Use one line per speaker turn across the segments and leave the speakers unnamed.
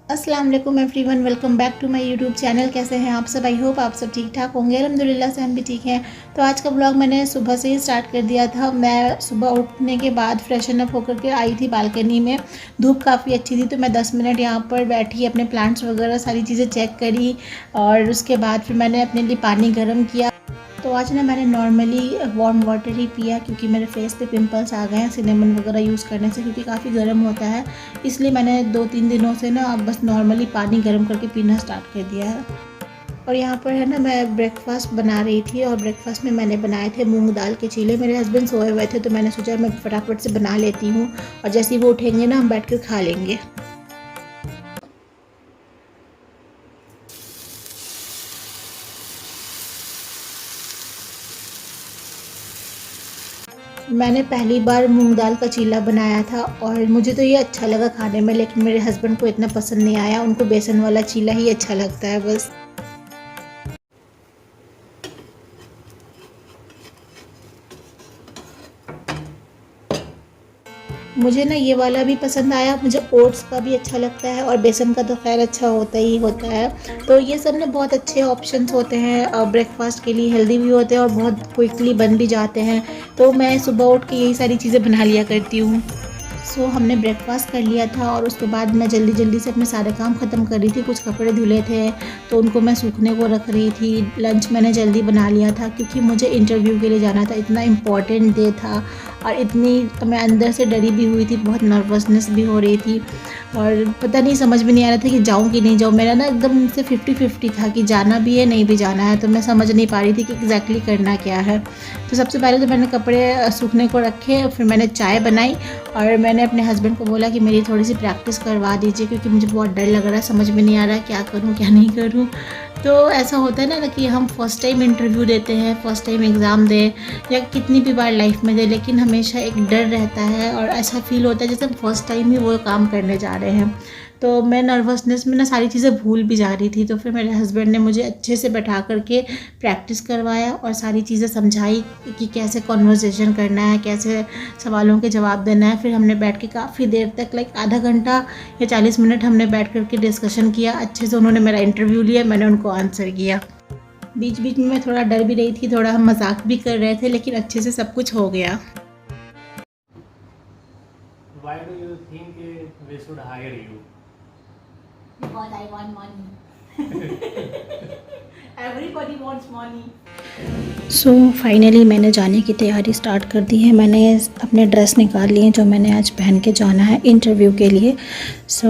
अस्सलाम वालेकुम everyone, welcome back to my YouTube channel. कैसे हैं आप सब? आई होप आप सब ठीक ठाक होंगे। अल्हम्दुलिल्लाह से हम भी ठीक हैं। तो आज का ब्लॉग मैंने सुबह से ही स्टार्ट कर दिया था। मैं सुबह उठने के बाद फ्रेशन अप होकर के आई थी बालकनी में। धूप काफ़ी अच्छी थी तो मैं 10 मिनट यहाँ पर बैठी, अपने प्लांट्स वगैरह सारी चीज़ें चेक करी और उसके बाद फिर मैंने अपने लिए पानी गर्म किया। तो आज ना मैंने नॉर्मली वार्म वाटर ही पिया क्योंकि मेरे फेस पे पिंपल्स आ गए हैं सिनेमन वगैरह यूज़ करने से, क्योंकि काफ़ी गर्म होता है। इसलिए मैंने 2-3 दिनों से ना अब बस नॉर्मली पानी गर्म करके पीना स्टार्ट कर दिया है। और यहाँ पर है ना, मैं ब्रेकफास्ट बना रही थी और ब्रेकफास्ट में मैंने बनाए थे मूंग दाल के चीले। मेरे हस्बैंड सोए हुए थे तो मैंने सोचा मैं फटाफट से बना लेती हूँ और जैसे ही वो उठेंगे ना हम बैठ कर खा लेंगे। मैंने पहली बार मूंग दाल का चीला बनाया था और मुझे तो ये अच्छा लगा खाने में, लेकिन मेरे हस्बैंड को इतना पसंद नहीं आया। उनको बेसन वाला चीला ही अच्छा लगता है बस। मुझे ना ये वाला भी पसंद आया, मुझे ओट्स का भी अच्छा लगता है और बेसन का तो खैर अच्छा होता ही होता है। तो ये सब ना बहुत अच्छे ऑप्शंस होते हैं ब्रेकफास्ट के लिए, हेल्दी भी होते हैं और बहुत क्विकली बन भी जाते हैं। तो मैं सुबह उठ के यही सारी चीज़ें बना लिया करती हूँ। हमने ब्रेकफास्ट कर लिया था और उसके बाद मैं जल्दी जल्दी से अपने सारे काम ख़त्म कर रही थी। कुछ कपड़े धुले थे तो उनको मैं सूखने को रख रही थी। लंच मैंने जल्दी बना लिया था क्योंकि मुझे इंटरव्यू के लिए जाना था। इतना इम्पॉर्टेंट डे था और इतनी तो मैं अंदर से डरी भी हुई थी, बहुत नर्वसनेस भी हो रही थी और पता नहीं, समझ में नहीं आ रहा था कि जाऊँ कि नहीं जाऊँ। मेरा ना एकदम से 50-50 था कि जाना भी है नहीं भी जाना है, तो मैं समझ नहीं पा रही थी कि एग्जैक्टली करना क्या है। तो सबसे पहले तो मैंने कपड़े सूखने को रखे, फिर मैंने चाय बनाई और मैंने अपने हस्बैंड को बोला कि मेरी थोड़ी सी प्रैक्टिस करवा दीजिए क्योंकि मुझे बहुत डर लग रहा है, समझ में नहीं आ रहा है क्या करूँ क्या नहीं करूँ। तो ऐसा होता है ना कि हम फर्स्ट टाइम इंटरव्यू देते हैं, फर्स्ट टाइम एग्ज़ाम दें या कितनी भी बार लाइफ में दें, लेकिन हमेशा एक डर रहता है और ऐसा फील होता है जैसे हम फर्स्ट टाइम ही वो काम करने जा रहे हैं। तो मैं नर्वसनेस में ना सारी चीज़ें भूल भी जा रही थी। तो फिर मेरे हस्बैंड ने मुझे अच्छे से बैठा करके प्रैक्टिस करवाया और सारी चीज़ें समझाई कि कैसे कॉन्वर्सेशन करना है, कैसे सवालों के जवाब देना है। फिर हमने बैठ के काफ़ी देर तक, लाइक आधा घंटा या 40 मिनट हमने बैठ करके डिस्कशन किया। अच्छे से उन्होंने मेरा इंटरव्यू लिया, मैंने उनको आंसर किया। बीच बीच में मैं थोड़ा डर भी रही थी, थोड़ा हम मजाक भी कर रहे थे, लेकिन अच्छे से सब कुछ हो गया।
Why do you think we should hire you?
Because I want money. Everybody wants money. Finally मैंने जाने की तैयारी स्टार्ट कर दी है। मैंने अपने ड्रेस निकाल लिए जो मैंने आज पहन के जाना है इंटरव्यू के लिए।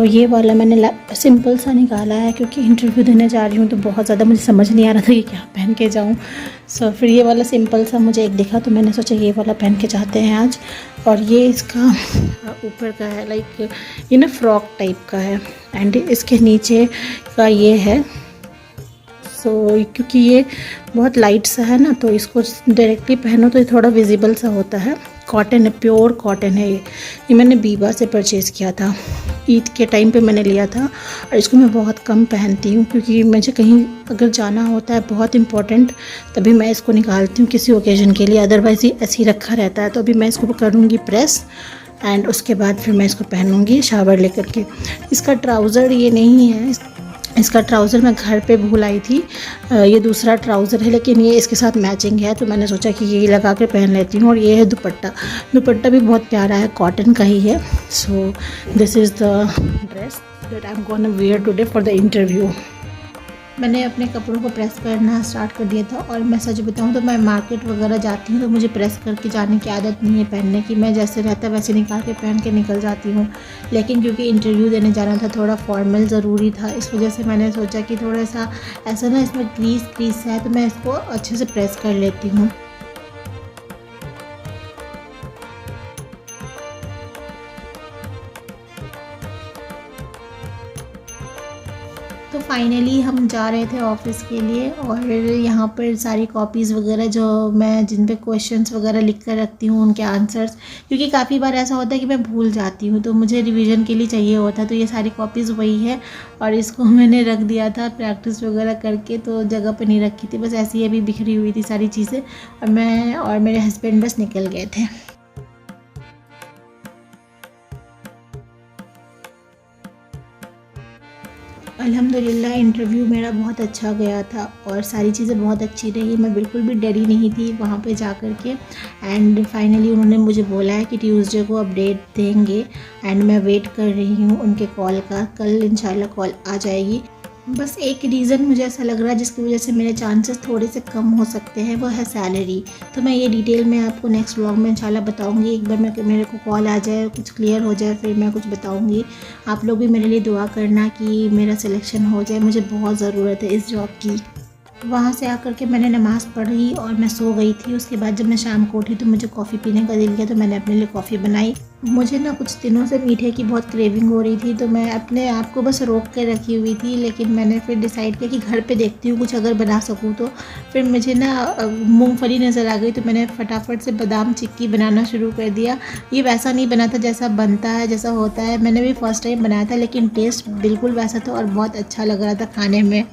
ये वाला मैंने सिंपल सा निकाला है क्योंकि इंटरव्यू देने जा रही हूँ तो बहुत ज़्यादा मुझे समझ नहीं आ रहा था कि क्या पहन के जाऊँ। फिर ये वाला सिंपल सा मुझे एक दिखा तो मैंने सोचा ये वाला पहन के जाते हैं आज। और ये इसका ऊपर का है, लाइक ये ना फ्रॉक टाइप का है एंड इसके नीचे का ये है। क्योंकि ये बहुत लाइट सा है ना तो इसको डायरेक्टली पहनो तो ये थोड़ा विजिबल सा होता है। कॉटन है, प्योर कॉटन है ये मैंने बीबा से परचेज़ किया था, ईद के टाइम पे मैंने लिया था। और इसको मैं बहुत कम पहनती हूँ क्योंकि मुझे कहीं अगर जाना होता है बहुत इम्पोर्टेंट तभी मैं इसको निकालती हूँ किसी ओकेजन के लिए, अदरवाइज़ ये ऐसे ही रखा रहता है। तो अभी मैं इसको करूँगी प्रेस एंड उसके बाद फिर मैं इसको पहनूँगी शावर लेकर के। इसका ट्राउज़र ये नहीं है, इसका ट्राउज़र मैं घर पे भूल आई थी। ये दूसरा ट्राउज़र है लेकिन ये इसके साथ मैचिंग है तो मैंने सोचा कि ये लगा कर पहन लेती हूँ। और ये है दुपट्टा, दुपट्टा भी बहुत प्यारा है, कॉटन का ही है। This is the dress that I am gonna wear today for the interview. मैंने अपने कपड़ों को प्रेस करना स्टार्ट कर दिया था और मैं सच बताऊं तो मैं मार्केट वगैरह जाती हूं तो मुझे प्रेस करके जाने की आदत नहीं है पहनने की। मैं जैसे रहता है वैसे निकाल के पहन के निकल जाती हूं, लेकिन क्योंकि इंटरव्यू देने जाना था, थोड़ा फॉर्मल ज़रूरी था, इस वजह से मैंने सोचा कि थोड़ा सा ऐसा ना इसमें क्रीज है तो मैं इसको अच्छे से प्रेस कर लेती हूँ। तो फाइनली हम जा रहे थे ऑफिस के लिए और यहाँ पर सारी कॉपीज़ वगैरह जो मैं जिन पे क्वेश्चंस वगैरह लिख कर रखती हूँ उनके आंसर्स, क्योंकि काफ़ी बार ऐसा होता है कि मैं भूल जाती हूँ तो मुझे रिवीजन के लिए चाहिए होता है। तो ये सारी कॉपीज़ वही है और इसको मैंने रख दिया था प्रैक्टिस वगैरह करके, तो जगह पर नहीं रखी थी, बस ऐसी ही अभी बिखरी हुई थी सारी चीज़ें। और मैं और मेरे हस्बैंड बस निकल गए थे। अल्हम्दुलिल्लाह इंटरव्यू मेरा बहुत अच्छा गया था और सारी चीज़ें बहुत अच्छी रही। मैं बिल्कुल भी डरी नहीं थी वहाँ पे जा कर के। एंड फाइनली उन्होंने मुझे बोला है कि ट्यूसडे को अपडेट देंगे एंड मैं वेट कर रही हूँ उनके कॉल का। कल इंशाल्लाह कॉल आ जाएगी। बस एक रीज़न मुझे ऐसा लग रहा है जिसकी वजह से मेरे चांसेस थोड़े से कम हो सकते हैं, वो है सैलरी। तो मैं ये डिटेल में आपको नेक्स्ट व्लॉग में इंशाल्लाह बताऊंगी। एक बार मेरे को कॉल आ जाए, कुछ क्लियर हो जाए, फिर मैं कुछ बताऊंगी। आप लोग भी मेरे लिए दुआ करना कि मेरा सिलेक्शन हो जाए, मुझे बहुत ज़रूरत है इस जॉब की। वहाँ से आकर के मैंने नमाज़ पढ़ी और मैं सो गई थी। उसके बाद जब मैं शाम को उठी तो मुझे कॉफ़ी पीने का दिल किया, तो मैंने अपने लिए कॉफ़ी बनाई। मुझे ना कुछ दिनों से मीठे की बहुत क्रेविंग हो रही थी, तो मैं अपने आप को बस रोक के रखी हुई थी। लेकिन मैंने फिर डिसाइड किया कि घर पे देखती हूँ कुछ अगर बना सकूँ तो। फिर मुझे ना मूंगफली नज़र आ गई, तो मैंने फटाफट से बादाम चिक्की बनाना शुरू कर दिया। ये वैसा नहीं बना था जैसा बनता है, जैसा होता है। मैंने भी फ़र्स्ट टाइम बनाया था, लेकिन टेस्ट बिल्कुल वैसा था और बहुत अच्छा लग रहा था खाने में।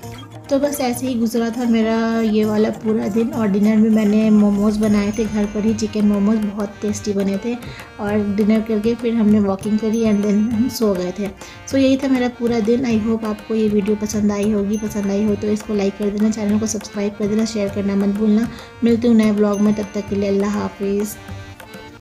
तो बस ऐसे ही गुजरा था मेरा ये वाला पूरा दिन। और डिनर में मैंने मोमोज़ बनाए थे घर पर ही, चिकन मोमोज़ बहुत टेस्टी बने थे। और डिनर करके फिर हमने वॉकिंग करी एंड देन हम सो गए थे। सो यही था मेरा पूरा दिन। आई होप आपको ये वीडियो पसंद आई होगी। पसंद आई हो तो इसको लाइक कर देना, चैनल को सब्सक्राइब कर देना, शेयर करना मत भूलना। मिलती हूँ नए ब्लॉग में, तब तक के लिए अल्लाह हाफिज़।